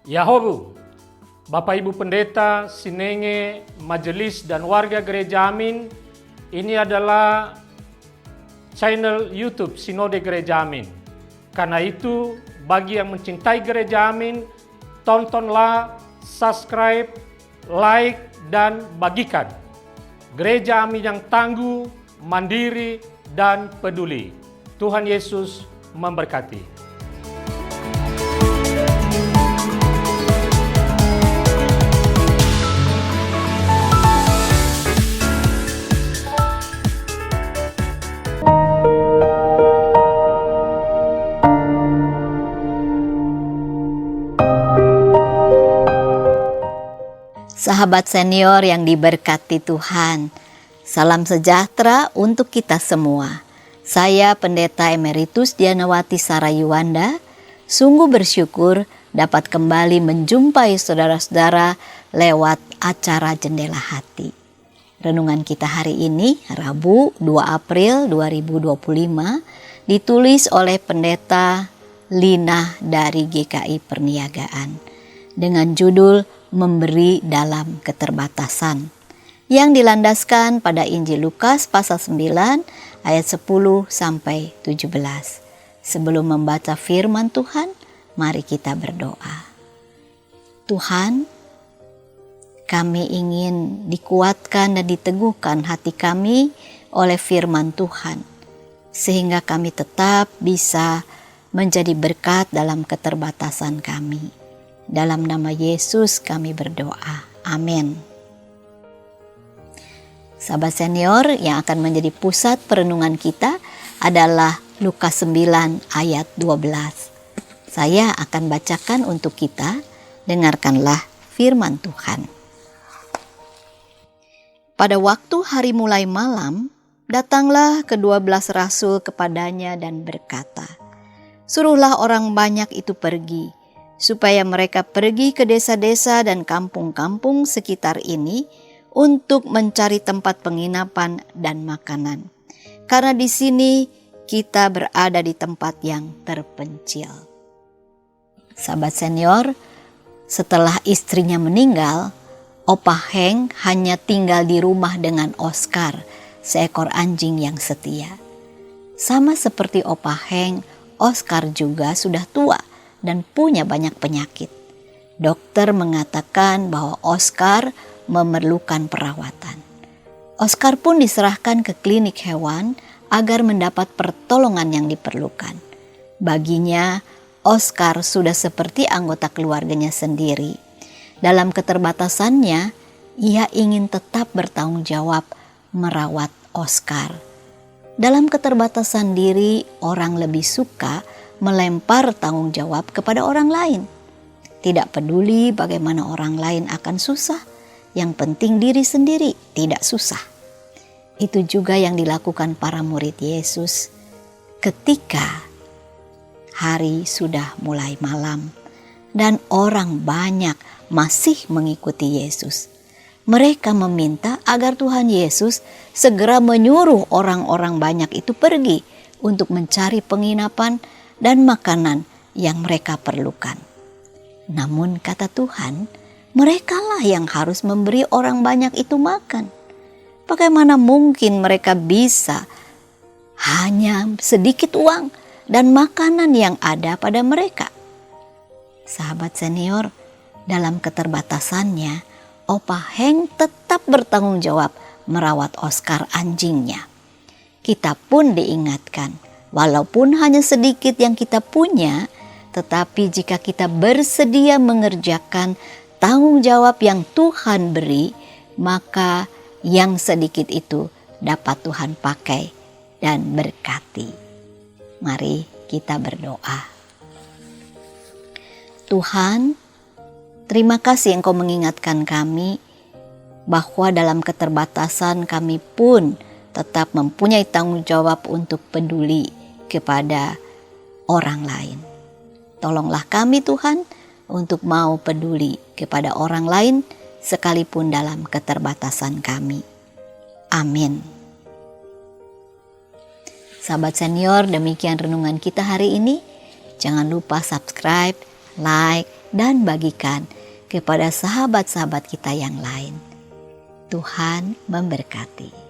Yahobu, Bapak Ibu Pendeta, Sinenge, Majelis dan warga Gereja Amin, ini adalah channel YouTube Sinode Gereja Amin. Karena itu, bagi yang mencintai Gereja Amin, tontonlah, subscribe, like, dan bagikan. Gereja Amin yang tangguh, mandiri, dan peduli. Tuhan Yesus memberkati. Sahabat senior yang diberkati Tuhan, salam sejahtera untuk kita semua. Saya Pendeta Emeritus Dianawati Sarayuwanda, sungguh bersyukur dapat kembali menjumpai saudara-saudara lewat acara Jendela Hati. Renungan kita hari ini, Rabu 2 April 2025, ditulis oleh Pendeta Lina dari GKI Perniagaan dengan judul Memberi dalam keterbatasan, yang dilandaskan pada Injil Lukas pasal 9 ayat 10 sampai 17. Sebelum membaca firman Tuhan, mari kita berdoa. Tuhan, kami ingin dikuatkan dan diteguhkan hati kami oleh firman Tuhan, sehingga kami tetap bisa menjadi berkat dalam keterbatasan kami. Dalam nama Yesus kami berdoa. Amin. Sahabat senior, yang akan menjadi pusat perenungan kita adalah Lukas 9 ayat 12. Saya akan bacakan untuk kita. Dengarkanlah firman Tuhan. Pada waktu hari mulai malam, datanglah ke-12 rasul kepadanya dan berkata, "Suruhlah orang banyak itu pergi, supaya mereka pergi ke desa-desa dan kampung-kampung sekitar ini untuk mencari tempat penginapan dan makanan. Karena di sini kita berada di tempat yang terpencil." Sahabat senior, setelah istrinya meninggal, Opa Heng hanya tinggal di rumah dengan Oscar, seekor anjing yang setia. Sama seperti Opa Heng, Oscar juga sudah tua dan punya banyak penyakit. Dokter mengatakan bahwa Oscar memerlukan perawatan. Oscar pun diserahkan ke klinik hewan agar mendapat pertolongan yang diperlukan. Baginya, Oscar sudah seperti anggota keluarganya sendiri. Dalam keterbatasannya, ia ingin tetap bertanggung jawab merawat Oscar. Dalam keterbatasan diri, orang lebih suka melempar tanggung jawab kepada orang lain. Tidak peduli bagaimana orang lain akan susah, yang penting diri sendiri tidak susah. Itu juga yang dilakukan para murid Yesus ketika hari sudah mulai malam dan orang banyak masih mengikuti Yesus. Mereka meminta agar Tuhan Yesus segera menyuruh orang-orang banyak itu pergi untuk mencari penginapan dan makanan yang mereka perlukan. Namun kata Tuhan, merekalah yang harus memberi orang banyak itu makan. Bagaimana mungkin mereka bisa hanya sedikit uang dan makanan yang ada pada mereka? Sahabat senior, dalam keterbatasannya, Opa Heng tetap bertanggung jawab merawat Oscar anjingnya. Kita pun diingatkan, walaupun hanya sedikit yang kita punya, tetapi jika kita bersedia mengerjakan tanggung jawab yang Tuhan beri, maka yang sedikit itu dapat Tuhan pakai dan berkati. Mari kita berdoa. Tuhan, terima kasih Engkau mengingatkan kami bahwa dalam keterbatasan kami pun tetap mempunyai tanggung jawab untuk peduli kepada orang lain. Tolonglah kami Tuhan untuk mau peduli kepada orang lain sekalipun dalam keterbatasan kami. Amin. Sahabat senior, demikian renungan kita hari ini. Jangan lupa subscribe, like, dan bagikan kepada sahabat-sahabat kita yang lain. Tuhan memberkati.